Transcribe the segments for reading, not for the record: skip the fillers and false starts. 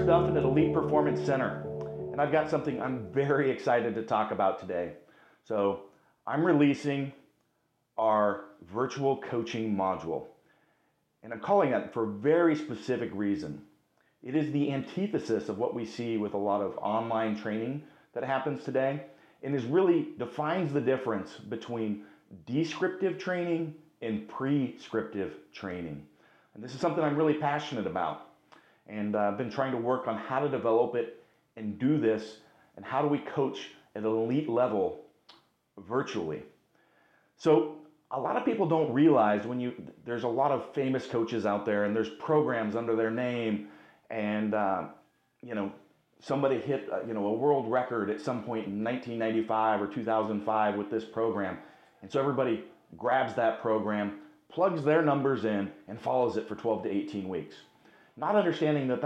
Duffin at Elite Performance Center, and I've got something I'm very excited to talk about today. So I'm releasing our virtual coaching module, and I'm calling that for a very specific reason. It is the antithesis of what we see with a lot of online training that happens today, and is really defines the difference between descriptive training and prescriptive training. And this is something I'm really passionate about. And I've been trying to work on how to develop it and do this, and how do we coach at an elite level virtually. So a lot of people don't realize there's a lot of famous coaches out there, and there's programs under their name, and somebody hit a world record at some point in 1995 or 2005 with this program, and so everybody grabs that program, plugs their numbers in, and follows it for 12 to 18 weeks. Not understanding that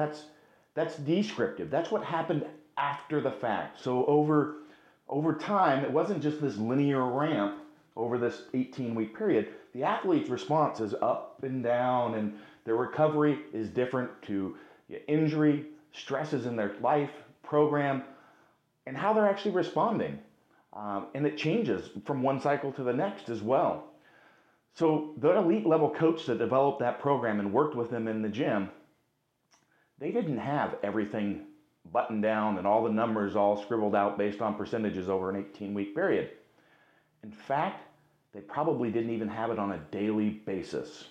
that's descriptive. That's what happened after the fact. So over time, it wasn't just this linear ramp over this 18-week period. The athlete's response is up and down, and their recovery is different to injury, stresses in their life, program, and how they're actually responding. And it changes from one cycle to the next as well. So the elite level coach that developed that program and worked with them in the gym, they didn't have everything buttoned down and all the numbers all scribbled out based on percentages over an 18-week period. In fact, they probably didn't even have it on a daily basis.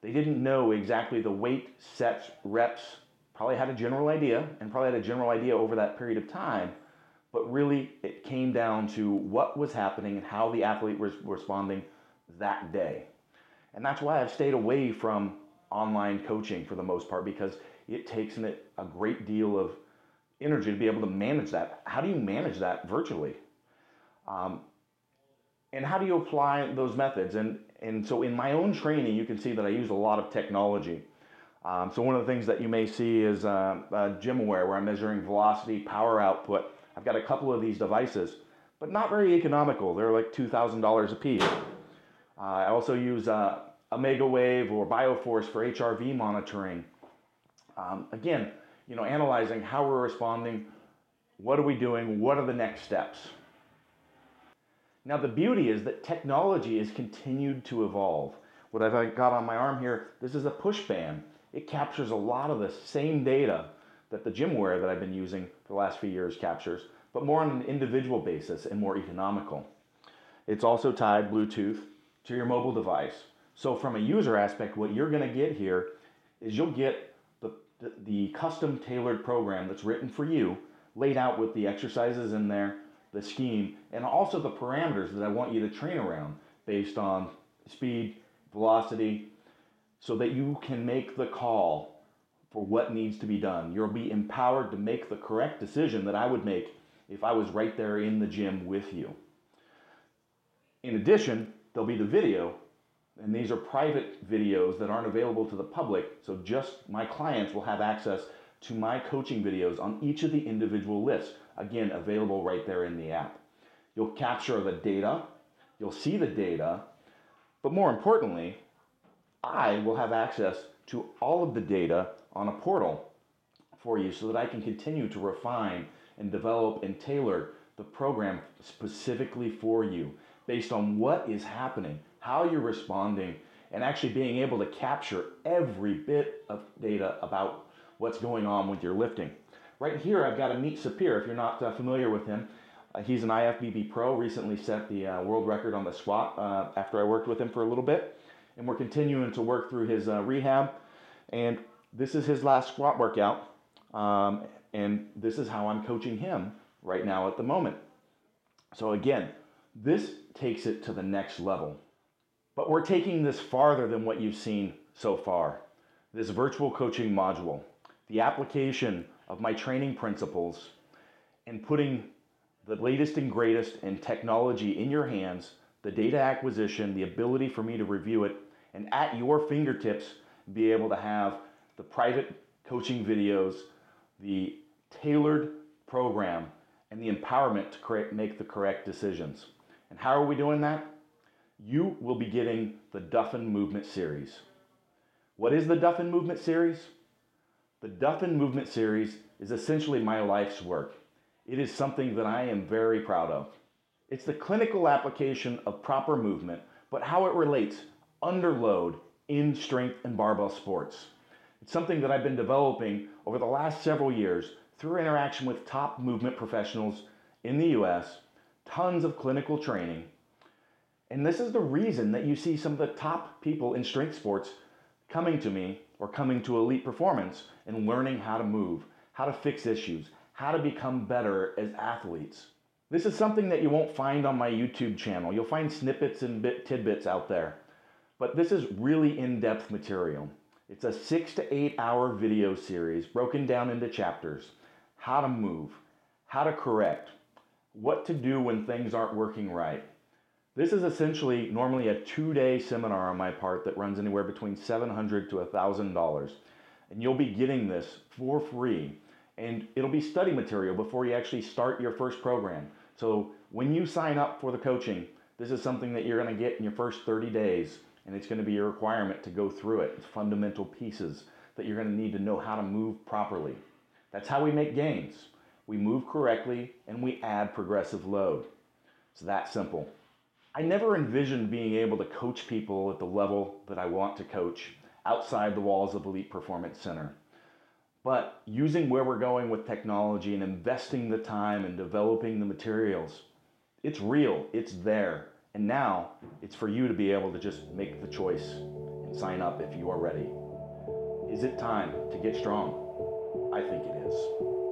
They didn't know exactly the weight, sets, reps, probably had a general idea, and probably had a general idea over that period of time, but really it came down to what was happening and how the athlete was responding that day. And that's why I've stayed away from online coaching for the most part, because it takes a great deal of energy to be able to manage that. How do you manage that virtually? And how do you apply those methods? And so in my own training, you can see that I use a lot of technology. So one of the things that you may see is GymAware, where I'm measuring velocity, power output. I've got a couple of these devices, but not very economical. They're like $2,000 a piece. I also use Omega Wave or BioForce for HRV monitoring. Again, analyzing how we're responding, what are we doing, what are the next steps. Now the beauty is that technology has continued to evolve. What I've got on my arm here, this is a push band. It captures a lot of the same data that the GymAware that I've been using for the last few years captures, but more on an individual basis and more economical. It's also tied Bluetooth to your mobile device. So from a user aspect, what you're going to get here is you'll get the custom tailored program that's written for you, laid out with the exercises in there, the scheme, and also the parameters that I want you to train around based on speed, velocity, so that you can make the call for what needs to be done. You'll be empowered to make the correct decision that I would make if I was right there in the gym with you. In addition, there'll be the video, and these are private videos that aren't available to the public, so just my clients will have access to my coaching videos on each of the individual lists, again, available right there in the app. You'll capture the data, you'll see the data, but more importantly, I will have access to all of the data on a portal for you so that I can continue to refine and develop and tailor the program specifically for you based on what is happening, how you're responding, and actually being able to capture every bit of data about what's going on with your lifting. Right here, I've got Amit Sapir. If you're not familiar with him, he's an IFBB pro, recently set the world record on the squat after I worked with him for a little bit. And we're continuing to work through his rehab. And this is his last squat workout. And this is how I'm coaching him right now at the moment. So again, this takes it to the next level. But we're taking this farther than what you've seen so far. This virtual coaching module, the application of my training principles, and putting the latest and greatest in technology in your hands, the data acquisition, the ability for me to review it, and at your fingertips, be able to have the private coaching videos, the tailored program, and the empowerment to make the correct decisions. And how are we doing that? You will be getting the Duffin Movement Series. What is the Duffin Movement Series? The Duffin movement series is essentially my life's work. It is something that I am very proud of. It's the clinical application of proper movement, but how it relates under load in strength and barbell sports. It's something that I've been developing over the last several years through interaction with top movement professionals in the US, tons of clinical training. And this is the reason that you see some of the top people in strength sports coming to me or coming to Elite Performance and learning how to move, how to fix issues, how to become better as athletes. This is something that you won't find on my YouTube channel. You'll find snippets and tidbits out there. But this is really in-depth material. It's a 6 to 8 hour video series broken down into chapters. How to move, how to correct, what to do when things aren't working right. This is essentially normally a 2-day seminar on my part that runs anywhere between $700 to $1,000. And you'll be getting this for free. And it'll be study material before you actually start your first program. So when you sign up for the coaching, this is something that you're going to get in your first 30 days. And it's going to be your requirement to go through it. It's fundamental pieces that you're going to need to know how to move properly. That's how we make gains. We move correctly and we add progressive load. It's that simple. I never envisioned being able to coach people at the level that I want to coach outside the walls of Elite Performance Center. But using where we're going with technology and investing the time and developing the materials, it's real, it's there. And now it's for you to be able to just make the choice and sign up if you are ready. Is it time to get strong? I think it is.